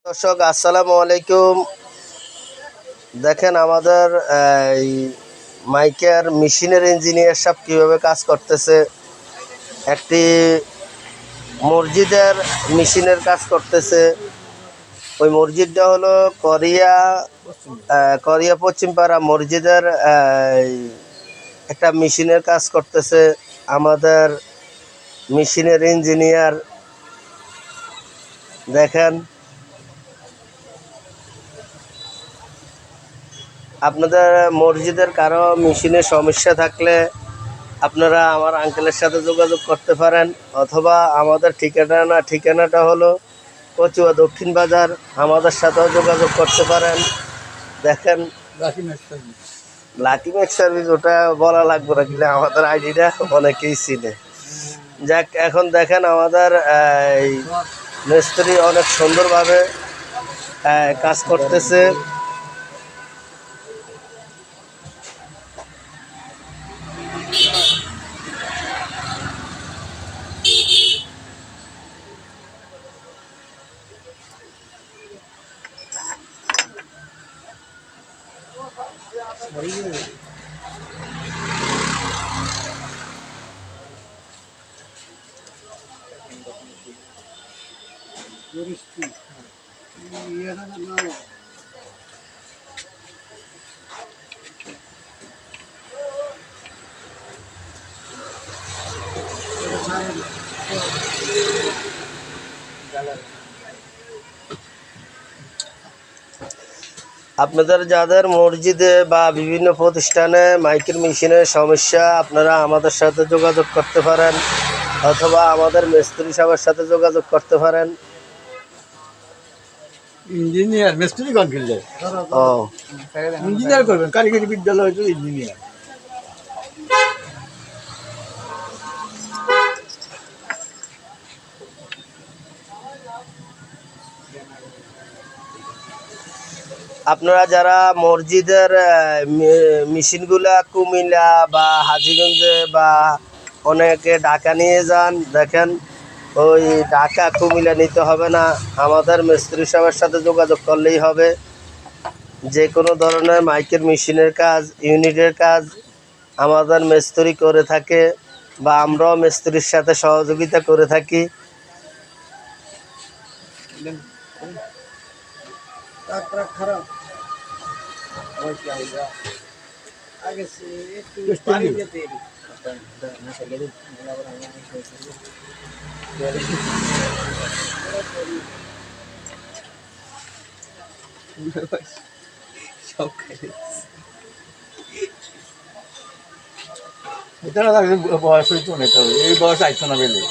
দর্শক আসসালামু আলাইকুম। দেখেন আমাদের এই মাইকের মেশিনের ইঞ্জিনিয়ার সব কীভাবে কাজ করতেছে। একটি মসজিদের মেশিনের কাজ করতেছে। ওই মসজিদটা হলো কোরিয়া পশ্চিমপাড়া মসজিদের একটা মেশিনের কাজ করতেছে আমাদের মেশিনের ইঞ্জিনিয়ার। দেখেন আপনাদের মসজিদের কারো মেশিনের সমস্যা থাকলে আপনারা আমার আঙ্কেলের সাথে যোগাযোগ করতে পারেন, অথবা আমাদের ঠিকানাটা হলো কচুয়া দক্ষিণ বাজার। আমাদের সাথেও যোগাযোগ করতে পারেন। দেখেন লাকি ম্যাক্স সার্ভিস ওটা বলা লাগবে না, কিন্তু আমাদের আইডিটা অনেকেই চিনে। যাক, এখন দেখেন আমাদের এই মিস্ত্রি অনেক সুন্দরভাবে কাজ করতেছে। আপনাদের যাদের মসজিদে বা বিভিন্ন প্রতিষ্ঠানে মাইকের মেশিনের সমস্যা, আপনারা আমাদের সাথে যোগাযোগ করতে পারেন, অথবা আমাদের মিস্ত্রি সাহেবের সাথে যোগাযোগ করতে পারেন। ইঞ্জিনিয়ার মিস্ত্রি কোন ফিল্ডে? ও ইঞ্জিনিয়ার করবেন, কারিগরি বিদ্যালয় হয়তো ইঞ্জিনিয়ার। আপনারা যারা মসজিদের মেশিনগুলা কুমিল্লা বা হাজীগঞ্জে বা অনেকে ঢাকা নিয়ে যান, দেখেন ওই ঢাকা কুমিল্লা নিতে হবে না, আমাদের মিস্ত্রি সাহেবের সাথে যোগাযোগ করলেই হবে। যে কোনো ধরনের মাইকের মেশিনের কাজ, ইউনিটের কাজ আমাদের মিস্ত্রি করে থাকে, বা আমরাও মিস্ত্রির সাথে সহযোগিতা করে থাকি। খারাপ বয়স হইতো না, এই বয়স আইতো না বেলে।